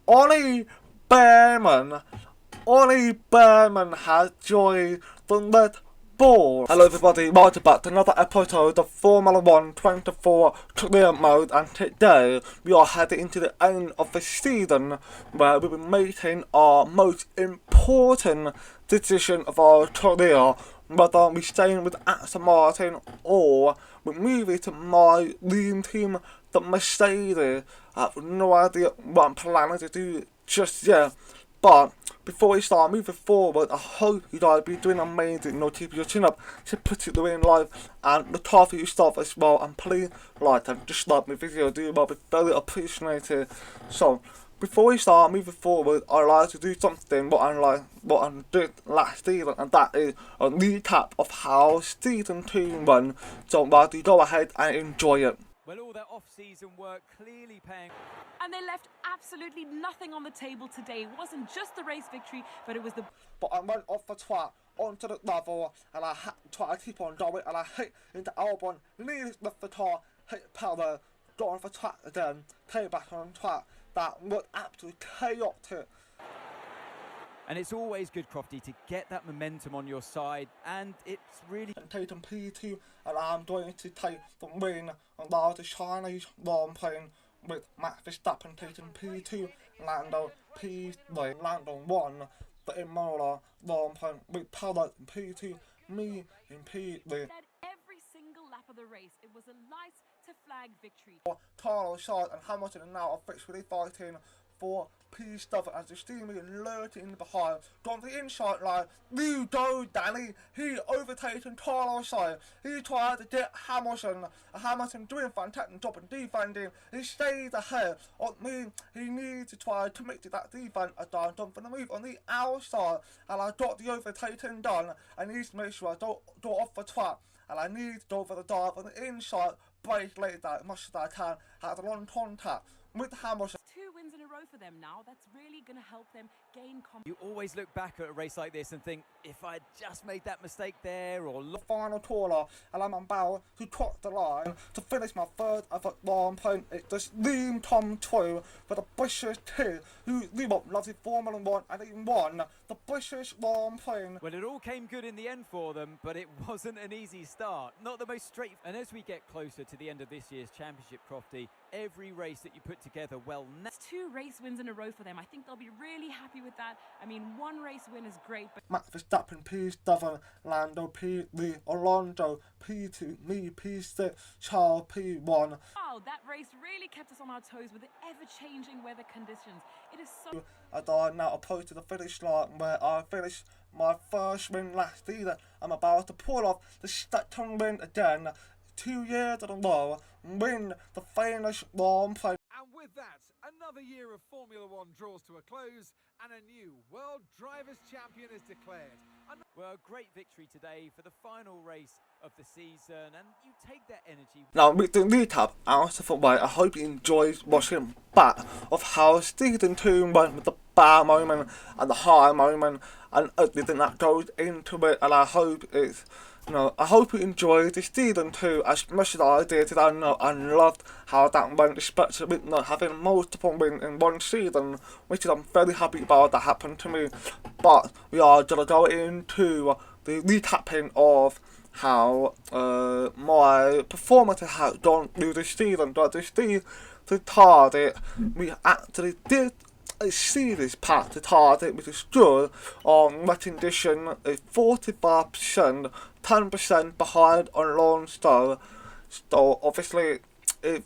Ollie Bearman. Ollie Bearman has joined the Red Bull. Hello everybody, welcome back to another episode of Formula 1 24 Career Mode, and today we are heading into the end of the season where we'll be making our most important decision of our career, whether we stay with Aston Martin or we move it to my dream team, the Mercedes. I have no idea what I'm planning to do just yet, but before we start moving forward, I hope you guys be doing amazing. You know, keep your chin up, to put it the way in life, and look after yourself as well. And please like and dislike my video, do will be very appreciated. So before we start moving forward, I like to do something what I did last season, and that is a recap of how season 2 went. So while you go ahead and enjoy it. Well, all their off-season work clearly paying. And they left absolutely nothing on the table today. It wasn't just the race victory, but it was the... But I went off the track onto the level, and I had to try to keep on going, and I hit into Albon, nearly left the car, hit Power, got on the track again, came back on track. That was absolutely chaotic. And it's always good, Crofty, to get that momentum on your side, and it's really... Taking P2, and I'm going to take the win, and now the Chinese long playing with Max Verstappen taking P2, Lando P3, Lando 1, the Imola long playing with Power in P2, me in P3. Every single lap of the race, it was a light to flag victory. Carlos Sainz and Hamilton are now officially fighting for P7 as the steam is lurking behind. Gone to the inside line. You go, Danny. He overtaken Carlos Sainz. He tried to get Hamilton. Hamilton doing a fantastic job in defending. He stays ahead of me. He needs to try to make that defense a done for the move on the outside. And I got the overtaking done. I need to make sure I don't go off the track. And I need to go for the dive on the inside. Brake later as much as I can. Have a long contact with Hamilton. 2 wins in a row for them now. That's really going to help them gain confidence. You always look back at a race like this and think, if I just made that mistake there, or... The final corner, and I'm about to cross the line to finish my third ever long point. It's just Liam Tom 2 for the British team, who loves the Formula 1 and he won the British long point. Well, it all came good in the end for them, but it wasn't an easy start. Not the most straight. And as we get closer to the end of this year's championship, Crofty, every race that you put together, well... That's 2 race wins in a row for them. I think they'll be really happy with that. I mean, 1 race win is great, but... Max Verstappen P7, Lando P3, Alonso P2, me P6, Charles P1. Wow, that race really kept us on our toes with the ever-changing weather conditions. It is so... As I now approach to the finish line where I finished my first win last season, I'm about to pull off the second win again, 2 years in a row, win the famous long play. And with that, another year of Formula 1 draws to a close and a new World Drivers' Champion is declared. Well, great victory today for the final race of the season, and you take that energy... Now, with the recap out of the way, I hope you enjoyed watching back of how season 2 went with the bad moment and the high moment and everything that goes into it, and I hope it's... I hope you enjoyed this season 2 as much as I did, and I know I loved how that went, especially with having multiple wins in one season, which is I'm very happy about that happened to me. But we are going to go into the recapping of how my performance has gone through this season. But this season, the target, we actually did a series path to target, which is good on wet condition, is 45%, 10% behind on Alonso. So obviously, if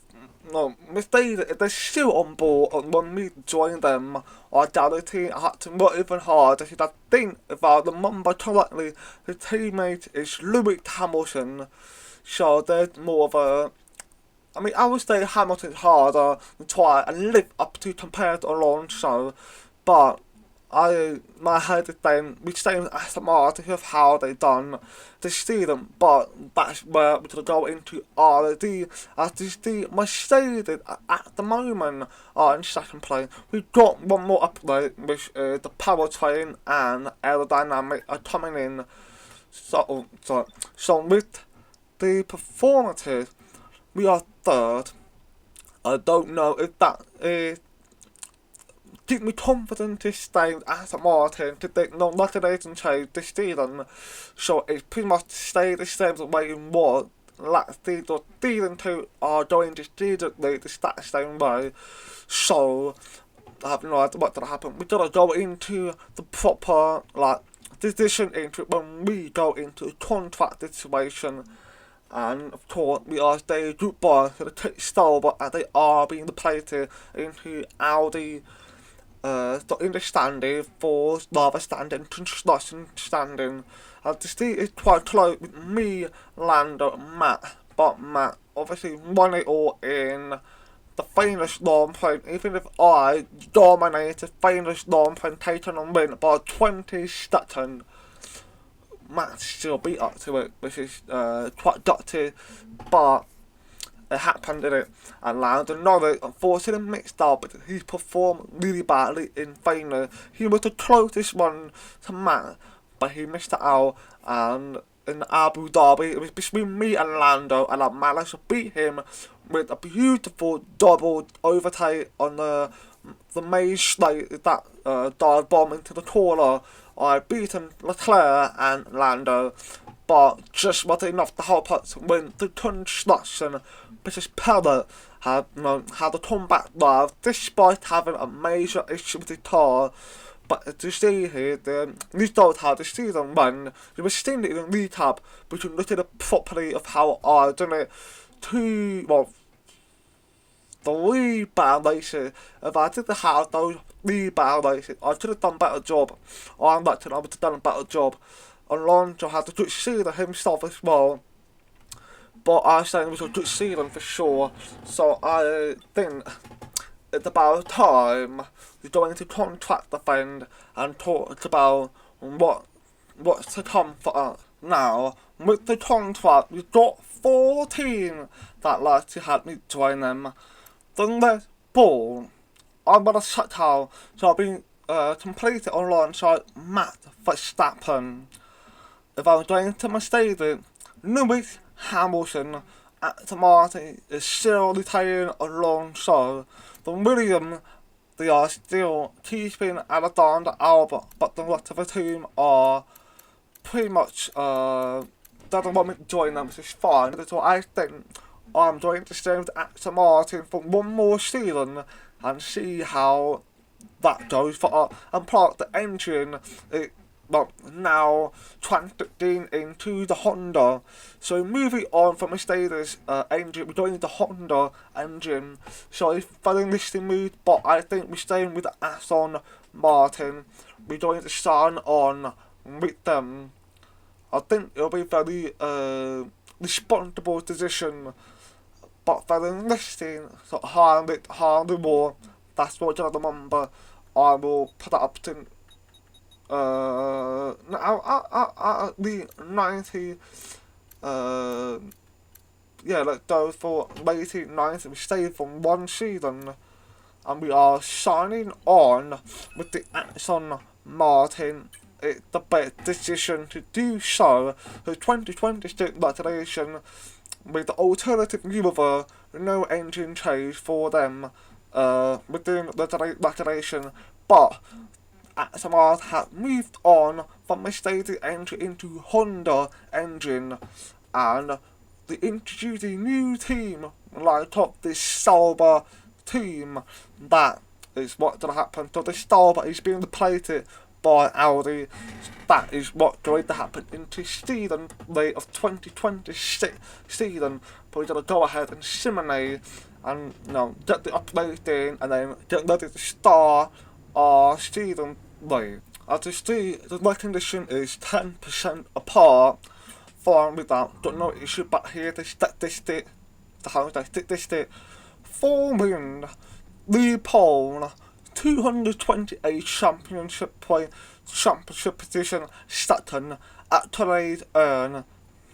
Mercedes, if they're still on board and when we join them, I guarantee I had to work even harder because I think, if I remember correctly, the teammate is Lewis Hamilton. So there's more of a... I mean, I would say Hamilton's harder to try and live up to compared to Alonso, but my head is saying we stay with Aston Martin of how they done this season, but that's where we're going to go into R&D, as the Mercedes at the moment are in second place. We've got one more upgrade, which is the powertrain and aerodynamic are coming in. So with the performances, we are third. I don't know if that is give me confidence to stay at Aston Martin to take no liquidation trade this season. So it's pretty much stay the same the way it was last season. Season 2 are going to strategically to start the same way. So I have no idea what's gonna happen. We gotta go into the proper decision into when we go into the contract situation. And of course, we are saying goodbye to the Kit Stalbert as they are being replaced into Audi in the standing for rather standing construction standing. And the seat is quite close with me, Lando, and Matt. But Matt obviously won it all in the famous long plane, even if I dominated famous long plane taken and win by 20 seconds. Matt still beat up to it, which is quite gutted, but it happened, didn't it? And Lando Norris unfortunately mixed up, but he performed really badly in final. He was the closest one to Matt, but he missed it out. And in Abu Dhabi, it was between me and Lando, and I managed to beat him with a beautiful double overtake on the main straight that dive bomb into the corner. I beat him, Leclerc and Lando, but just wasn't enough to help us win the construction, because Pellet had to come back live despite having a major issue with the car. But as you see here, the result how the season went, you were seeing it in the recap, but you can look at it properly of how I done it. 3 bad races. If I didn't have those 3 bad races, I could have done a better job. I'm not saying I would have done a better job. Alonso had a good season himself as well. But I said it was a good season for sure. So I think it's about time we're going to contract the friend and talk about what's to come for us. Now, with the contract, we've got 14 that like to have me join them. The Red Bull, I'm gonna shut out, so I'll be completed alongside Matt Verstappen. If I'm going to Mercedes, Lewis Hamilton Aston Martin is still retiring alongside the Williams. They are still keeping Alexander Albert, but the rest of the team are pretty much doesn't want me to join them, which is fine. That's what I think. I'm going to stay with Aston Martin for one more season and see how that goes for us. And plus the engine, now transiting into the Honda. So moving on from Mercedes engine, we're going to the Honda engine. So it's very interesting move, but I think we're staying with Aston Martin. We're going to sign on with them. I think it'll be a very responsible decision, but very interesting. So hardly more. That's what I remember. I will put that up to the 90. Let's go for 1990. We stayed for one season, and we are signing on with the Aston Martin. It's the best decision to do so. The 2026 regulation with the alternative universe, no engine change for them within the regulation, but Aston Martin have moved on from Mercedes engine into Honda engine, and they introduced a new team like up this Sauber team. That is what's gonna happen. So the Sauber is being replaced by Audi. That is what's going to happen into season late of 2026 season. But we're gonna go ahead and simulate and get the upgrade in, and then get ready to start our season late. As you see, the light condition is 10% apart. Fine with that, got no issue. But here the statistic, forming lead pole, 228 championship position, Sutton at today's earn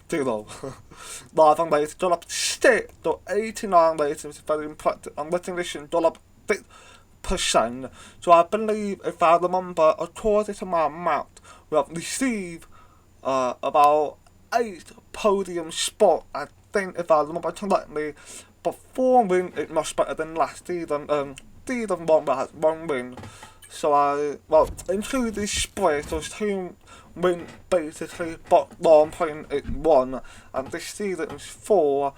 0. Live and late, got up state to 89 late, which is very impressive, and light condition got up 6%. So I believe, if I remember, according to my math, we have received about 8 podium spots. I think, if I remember correctly, performing it much better than last season. Season 1 has 1 win. So into this split, those two win basically bottom point at 1, and this season is 4.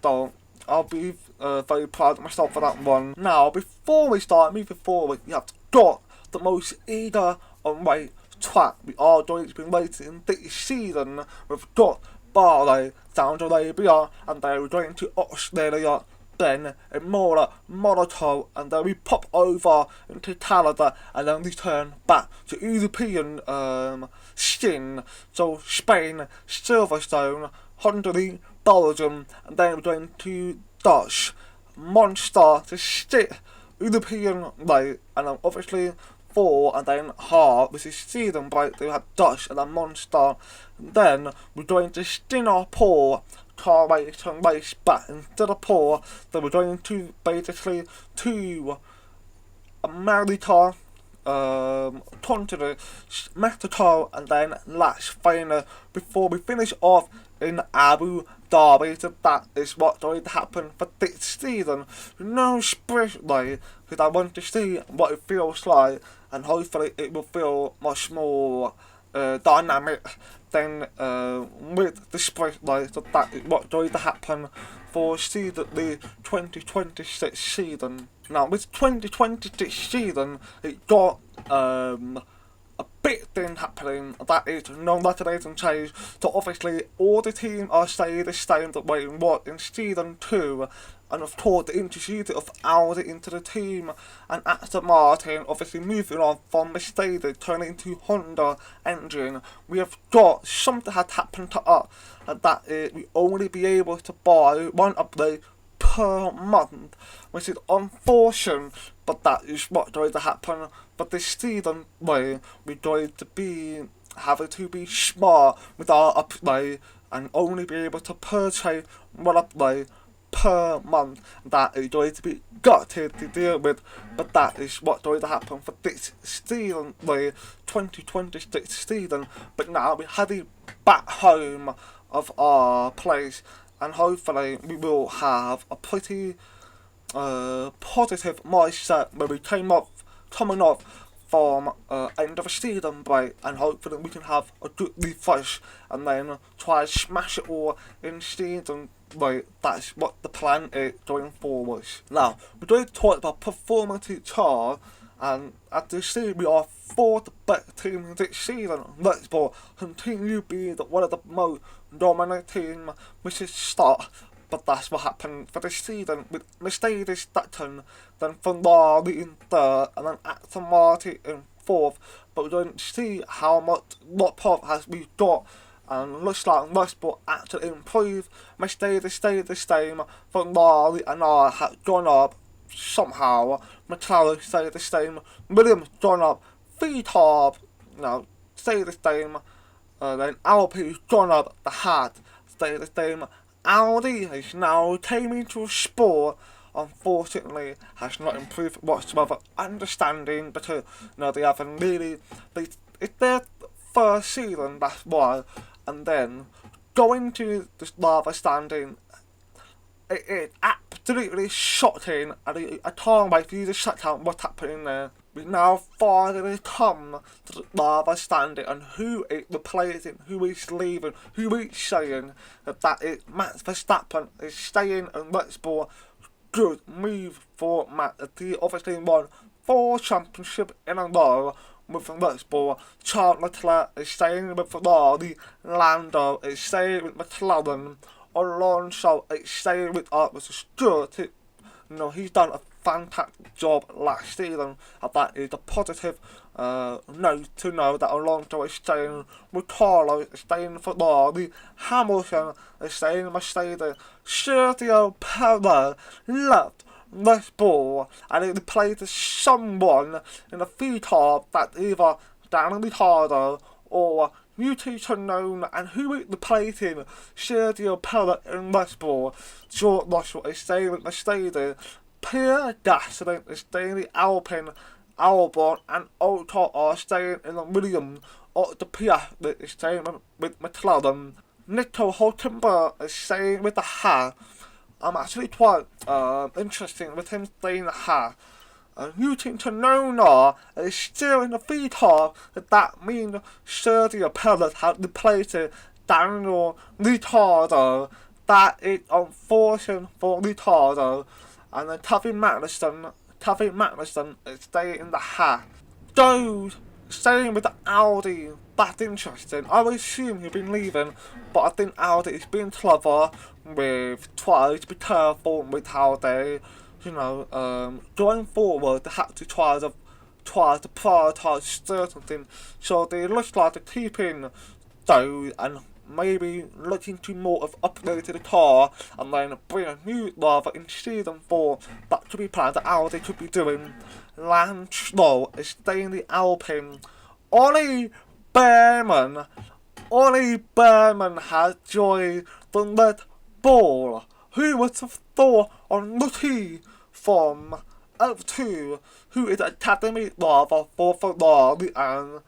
So I'll be very proud of myself for that one. Now, before we start moving forward, we have got the most eager and right track we are going to be racing this season. We've got Bahrain, Saudi Arabia, and then we're going to Australia, then Imola, Monaco, and then we pop over into Canada and then return back to European skin. So Spain, Silverstone, Hungary, Belgium, and then we're going to Dutch, Monster to stick European right, and then obviously 4 and then half, which is season break. We have Dutch and then Monster. And then we're going to Singapore car race and race back into the pool. Then we're going to basically to America, continent, Mexico, and then Las Vegas before we finish off in Abu Dhabi. So that is what's going to happen for this season. No sprint day, because I want to see what it feels like, and hopefully it will feel much more dynamic than with the sprint day. So that is what's going to happen for the 2026 season. Now, with 2026 season, it got a big thing happening, that is no regulation change. So obviously all the teams are staying the same the way it was in season 2, and of course the introduction of Audi into the team, and Aston Martin obviously moving on from Mercedes turning into Honda engine. We have got something has happened to us, and that is we only be able to buy one upgrade per month, which is unfortunate, but that is what's going to happen. But this season, we're going to be having to be smart with our upgrade and only be able to purchase one upgrade per month. That is going to be gutted to deal with, but that is what's going to happen for this season, the 2026 season. But now we're heading back home of our place, and hopefully we will have a pretty positive mindset when we coming off from end of a season break, and hopefully we can have a good refresh and then try and smash it all in season break. That's what the plan is going forward. Now, we're going to talk about performance car, and as you see, we are 4th best team this season. Red Bull continue to be one of the most dominant teams, which is start. But that's what happened for this season with Mercedes second, then Ferrari in 3rd, and then Aston Martin in 4th. But we don't see what part has we got, and looks like Red Bull actually improved. Mercedes stayed the same, Ferrari and I have gone up somehow. McLaren stayed the same, Williams gone up 3 times, stayed the same. Then Alpine's gone up, the hat stayed the same. Audi has now came into a sport, unfortunately has not improved whatsoever. Understanding because they haven't really, it's their first season, that's why. And then going to the lava standing, it is absolutely shocking, and I can't wait for you to check out what's happening there. We now finally come to the lava standing, and who is replacing, who is leaving, who is saying that is Max Verstappen is staying, and Red Bull. Good move for Max. He obviously won 4 championships in a row with Red Bull. Charles Leclerc is staying with Ferrari, Lando is staying with McLaren, Alonso is staying with us, which is good. He's done a fantastic job last season, and that is a positive note to know that Alonso is staying with Carlos, is staying for Ferrari, Hamilton is staying Mercedes, Sergio Perez left Red Bull, and he replaced someone in the V-car that either Daniel Ricciardo or Yuki Tsunoda, and who is replacing Sergio Perez in Red Bull. George Russell is staying with Mercedes, Pierre Gasly is staying with Alpine, Albon and Ocon are staying in the Williams, Otto Piastri is staying with McLaren, Nico Hülkenberg is staying with the Haas. I'm actually quite interested with him staying at Haas. And you think to know now is still in the feed top that means Sergio Perez has replaced Daniel Ricciardo. That is unfortunate for Ricciardo. And then Taffy Magnussen is staying in the hat. Those staying with the Audi, that's interesting. I would assume he'd been leaving, but I think Audi is being clever with trying to be careful with how they, going forward, they have to try to prioritise certain things. So they look like they're keeping those and maybe looking to more of upgraded the car and then bring a new driver in season 4. That could be planned that Audi could be doing. Lance Stroll is staying in the Alpine. Ollie Behrman has joined the Red Bull. Who would have thought on Nutti from F2, who is an academy driver for Ferrari, and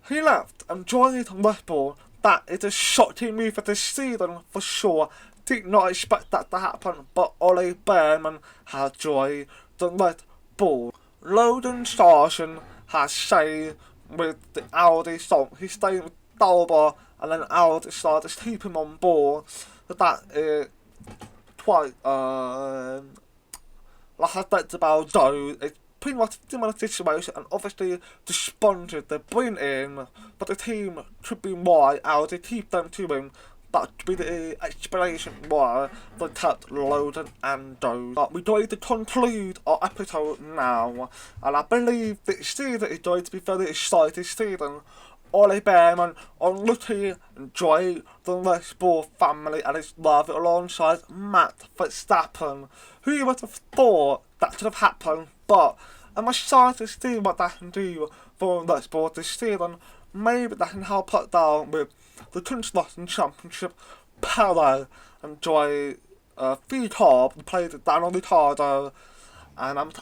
he left and joined Red Bull. That is a shocking move for this season for sure. Did not expect that to happen, but Ollie Behrman has joined the Red Bull. Logan Sargent has stayed with the Audi, so he's staying with Sauber, and then Audi started to keep him on board. So that is quite, like I said about Joe, it's pretty much a similar situation, and obviously the sponsors they bring in, but the team could be why Audi keep them to him. That could be the explanation why they kept Logan and Joe. But we're going to conclude our episode now, and I believe this season is going to be very exciting season. Ollie Behrman, unlucky, enjoy the Red Bull family and his love alongside Matt Verstappen. Who would have thought that could have happened? But I'm excited to see what that can do for Red Bull this season. Maybe that can help us down with the Construction Championship. Perez enjoy V-Top and play the Daniel Ricciardo, and I was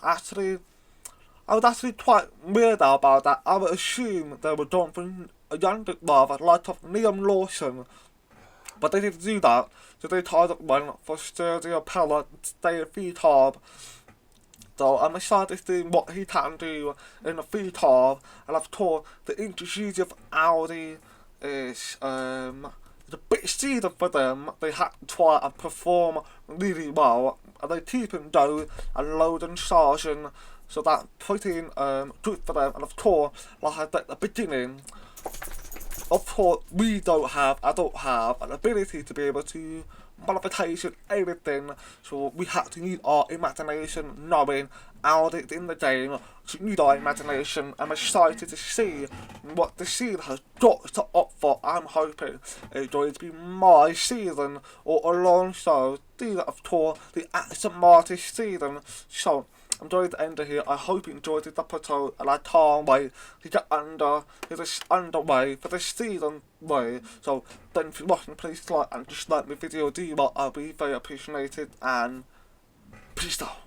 actually quite weird about that. I would assume they would go for a younger driver like Liam Lawson, but they didn't do that, so they tried up one for Sergio Perez to stay at V-Top. So I'm excited to see what he can do in the V-Top, and of course the introduction of Audi is a big season for them. They had to try and perform really well, and they keep him down and Logan Sargent. So that's pretty good for them, and of course, like I said at the beginning, of course I don't have an ability to be able to modification everything, so we have to use our imagination, knowing Audi in the game, to use our imagination. I'm excited to see what the season has got to offer. I'm hoping it's going to be my season, or alongside of course the Aston Martin season. So I'm going to end it here. I hope you enjoyed this episode, and I can't wait to get underway for this season. So then if you're watching, please like and just like my video. Do what I'll be very appreciated, and peace out.